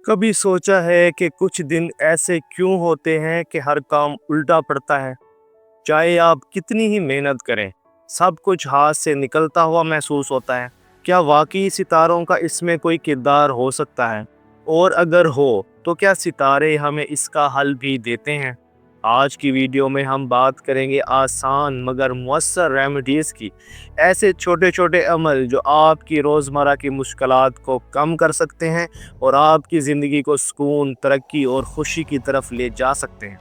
कभी सोचा है कि कुछ दिन ऐसे क्यों होते हैं कि हर काम उल्टा पड़ता है। चाहे आप कितनी ही मेहनत करें, सब कुछ हाथ से निकलता हुआ महसूस होता है। क्या वाकई सितारों का इसमें कोई किरदार हो सकता है, और अगर हो तो क्या सितारे हमें इसका हल भी देते हैं। आज की वीडियो में हम बात करेंगे आसान मगर मुअस्सर रेमेडीज़ की, ऐसे छोटे छोटे अमल जो आपकी रोज़मर्रा की मुश्किलात को कम कर सकते हैं और आपकी ज़िंदगी को सुकून, तरक्की और खुशी की तरफ ले जा सकते हैं।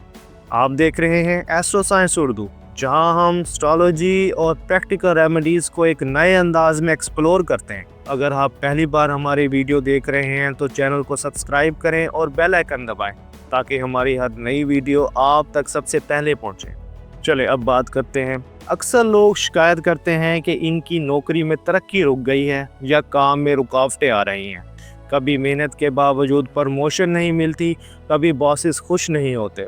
आप देख रहे हैं एस्ट्रो साइंस उर्दू, जहां हम एस्ट्रोलॉजी और प्रैक्टिकल रेमेडीज़ को एक नए अंदाज में एक्सप्लोर करते हैं। अगर आप पहली बार हमारी वीडियो देख रहे हैं तो चैनल को सब्सक्राइब करें और बेल आइकन दबाएं ताकि हमारी हर नई वीडियो आप तक सबसे पहले पहुंचे। चले अब बात करते हैं। अक्सर लोग शिकायत करते हैं कि इनकी नौकरी में तरक्की रुक गई है या काम में रुकावटें आ रही हैं। कभी मेहनत के बावजूद प्रमोशन नहीं मिलती, कभी बॉसेस खुश नहीं होते,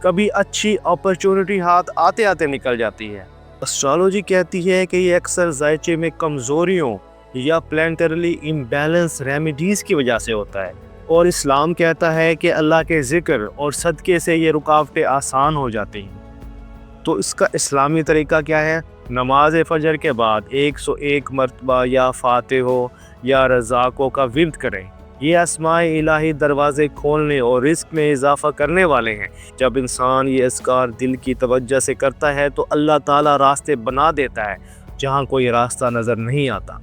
कभी अच्छी अपॉर्चुनिटी हाथ आते आते निकल जाती है। एस्ट्रोलॉजी कहती है कि ये अक्सर जायचे में कमज़ोरियों या प्लानिटरी इम्बैलेंस रेमेडीज़ की वजह से होता है, और इस्लाम कहता है कि अल्लाह के ज़िक्र और सदक़े से ये रुकावटें आसान हो जाती हैं। तो इसका इस्लामी तरीका क्या है? नमाज फ़जर के बाद 101 मरतबा या फ़ातिहा या रज़ाक़ों का विर्द करें। ये अस्माए इलाही दरवाज़े खोलने और रिस्क में इजाफ़ा करने वाले हैं। जब इंसान ये अज़कार दिल की तवज्जो से करता है तो अल्लाह ताला रास्ते बना देता है जहाँ कोई रास्ता नज़र नहीं आता।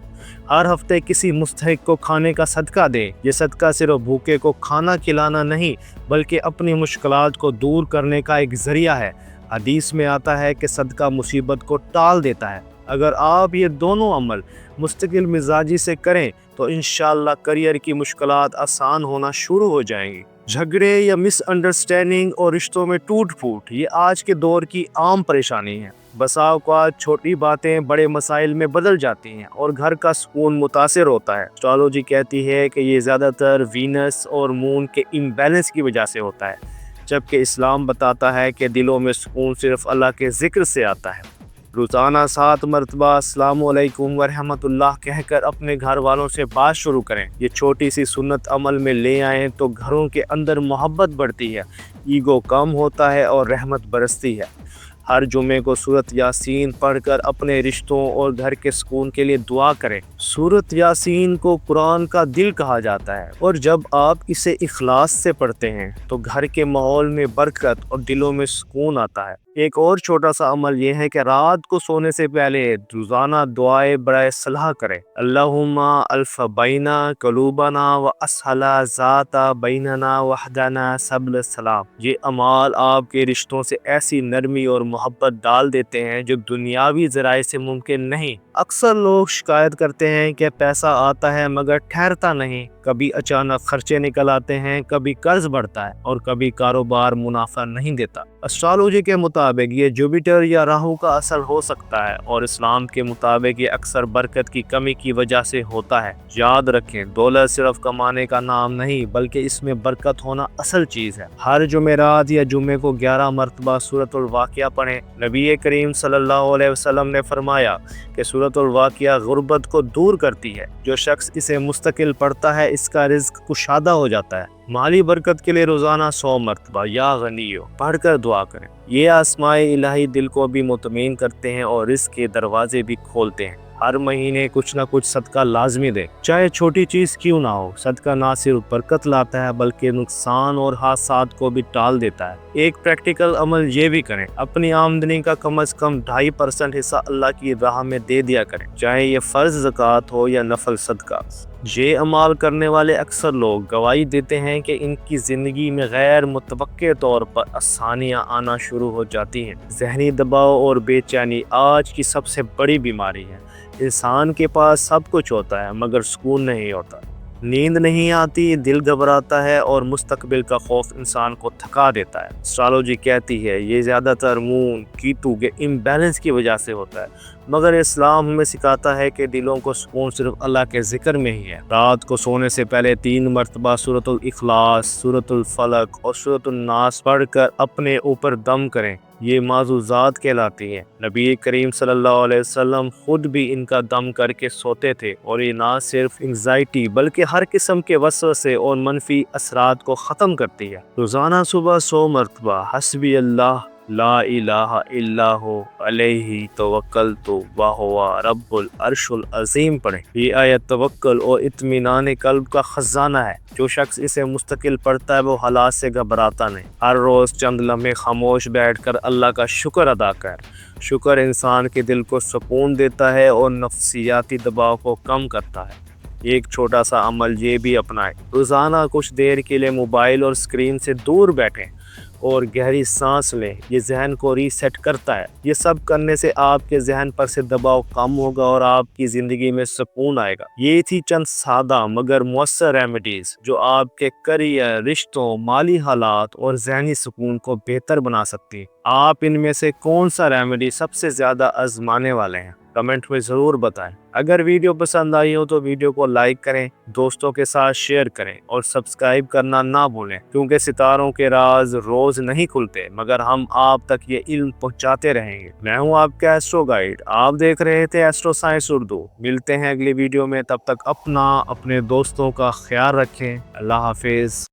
हर हफ्ते किसी मुस्तहिक को खाने का सदका दें। ये सदका सिर्फ भूखे को खाना खिलाना नहीं, बल्कि अपनी मुश्किलात को दूर करने का एक ज़रिया है। हदीस में आता है कि सदका मुसीबत को टाल देता है। अगर आप ये दोनों अमल मुस्तकिल मिजाजी से करें तो इंशाअल्लाह करियर की मुश्किलात आसान होना शुरू हो जाएंगी। झगड़े या मिसअंडरस्टैंडिंग और रिश्तों में टूट फूट ये आज के दौर की आम परेशानी है। बसा औक़ात छोटी बातें बड़े मसाइल में बदल जाती हैं और घर का सुकून मुतासिर होता है। एस्ट्रोलॉजी कहती है कि ये ज़्यादातर वीनस और मून के इम्बैलेंस की वजह से होता है, जबकि इस्लाम बताता है कि दिलों में सुकून सिर्फ अल्लाह के ज़िक्र से आता है। रोज़ाना 7 मरतबा अस्सलामु अलैकुम व रहमतुल्लाह कहकर अपने घर वालों से बात शुरू करें। ये छोटी सी सुन्नत अमल में ले आएँ तो घरों के अंदर मोहब्बत बढ़ती है, ईगो कम होता है और रहमत बरसती है। हर जुमे को सूरत यासीन पढ़कर अपने रिश्तों और घर के सुकून के लिए दुआ करें। सूरत यासीन को कुरान का दिल कहा जाता है, और जब आप इसे इखलास से पढ़ते हैं तो घर के माहौल में बरकत और दिलों में सुकून आता है। एक और छोटा सा अमल यह है कि रात को सोने से पहले रोज़ाना दुआए बड़े सलाह करें। अल्लाहुम्मा अल्फ़ बैना कलूबना व असला ज़ाता बैनना वहदना सबल सलाम। ये अमाल आपके रिश्तों से ऐसी नरमी और मोहब्बत डाल देते हैं जो दुनियावी ज़राए से मुमकिन नहीं। अक्सर लोग शिकायत करते हैं कि पैसा आता है मगर ठहरता नहीं। कभी अचानक खर्चे निकल आते हैं, कभी कर्ज बढ़ता है और कभी कारोबार मुनाफा नहीं देता। एस्ट्रोलॉजी के मुताबिक ये जुपिटर या राहु का असर हो सकता है, और इस्लाम के मुताबिक ये अक्सर बरकत की कमी की वजह से होता है। याद रखें, दौलत सिर्फ कमाने का नाम नहीं, बल्कि इसमें बरकत होना असल चीज़ है। हर जुमेरात या जुमे को 11 मरतबा सूरतुल वाक़िया पढ़ें। नबी करीम सल्लल्लाहु अलैहि वसल्लम ने फरमाया कि सूरतुल वाक़िया गुर्बत को दूर करती है। जो शख्स इसे मुस्तकिल पढ़ता है इसका रिज़्क कुशादा हो जाता है। माली बरकत के लिए रोज़ाना 100 मरतबा या गनियो पढ़कर दुआ करें। ये आसमाए इलाही दिल को भी मुतमईन करते हैं और रिज़्क के दरवाजे भी खोलते हैं। हर महीने कुछ ना कुछ सदका लाजमी दे, चाहे छोटी चीज़ क्यों ना हो। सदका ना सिर्फ बरकत लाता है बल्कि नुकसान और हादसात को भी टाल देता है। एक प्रैक्टिकल अमल ये भी करें, अपनी आमदनी का कम से कम 2.5% हिस्सा अल्लाह की राह में दे दिया करें, चाहे ये फ़र्ज ज़कात हो या नफल सदका। ये अमाल करने वाले अक्सर लोग गवाही देते हैं कि इनकी ज़िंदगी में गैर मुतवक्के तौर पर आसानियाँ आना शुरू हो जाती हैं। ज़हनी दबाव और बेचैनी आज की सबसे बड़ी बीमारी है। इंसान के पास सब कुछ होता है मगर सुकून नहीं होता। नींद नहीं आती, दिल घबराता है और मुस्तकबिल का खौफ इंसान को थका देता है। एस्ट्रोलॉजी कहती है ये ज़्यादातर मून कीतु के इम्बैलेंस की वजह से होता है, मगर इस्लाम हमें सिखाता है कि दिलों को सुकून सिर्फ अल्लाह के ज़िक्र में ही है। रात को सोने से पहले 3 मरतबा सूरतुल इखलास, सूरतुल फलक और सूरतुल नास पढ़कर अपने ऊपर दम करें। یہ معزوزات کہلاتی ہیں۔ نبی کریم صلی اللہ علیہ وسلم خود بھی ان کا دم کر کے سوتے تھے، اور یہ نہ صرف انگزائٹی بلکہ ہر قسم کے وسوسے اور منفی اثرات کو ختم کرتی ہے۔ روزانہ صبح 100 مرتبہ حسبی اللہ لا الہ الا ہو علیہ توکلت وہو رب العرش العظیم پڑھیں۔ یہ آیت توکل اور اطمینان قلب کا خزانہ ہے۔ جو شخص اسے مستقل پڑھتا ہے وہ حالات سے گھبراتا نہیں۔ ہر روز چند لمحے خاموش بیٹھ کر اللہ کا شکر ادا کر۔ شکر انسان کے دل کو سکون دیتا ہے اور نفسیاتی دباؤ کو کم کرتا ہے۔ ایک چھوٹا سا عمل یہ بھی اپنائیں، روزانہ کچھ دیر کے لیے موبائل اور اسکرین سے دور بیٹھیں اور گہری سانس لیں۔ یہ ذہن کو ریسیٹ کرتا ہے۔ یہ سب کرنے سے آپ کے ذہن پر سے دباؤ کم ہوگا اور آپ کی زندگی میں سکون آئے گا۔ یہ تھی چند سادہ مگر مؤثر ریمیڈیز جو آپ کے کیریئر، رشتوں، مالی حالات اور ذہنی سکون کو بہتر بنا سکتی ہیں۔ آپ ان میں سے کون سا ریمیڈی سب سے زیادہ آزمانے والے ہیں؟ کمنٹ میں ضرور بتائیں۔ اگر ویڈیو پسند آئی ہو تو ویڈیو کو لائک کریں، دوستوں کے ساتھ شیئر کریں اور سبسکرائب کرنا نہ بھولیں، کیونکہ ستاروں کے راز روز نہیں کھلتے مگر ہم آپ تک یہ علم پہنچاتے رہیں گے۔ میں ہوں آپ کا ایسٹرو گائیڈ، آپ دیکھ رہے تھے ایسٹرو سائنس اردو۔ ملتے ہیں اگلی ویڈیو میں، تب تک اپنے دوستوں کا خیال رکھیں۔ اللہ حافظ۔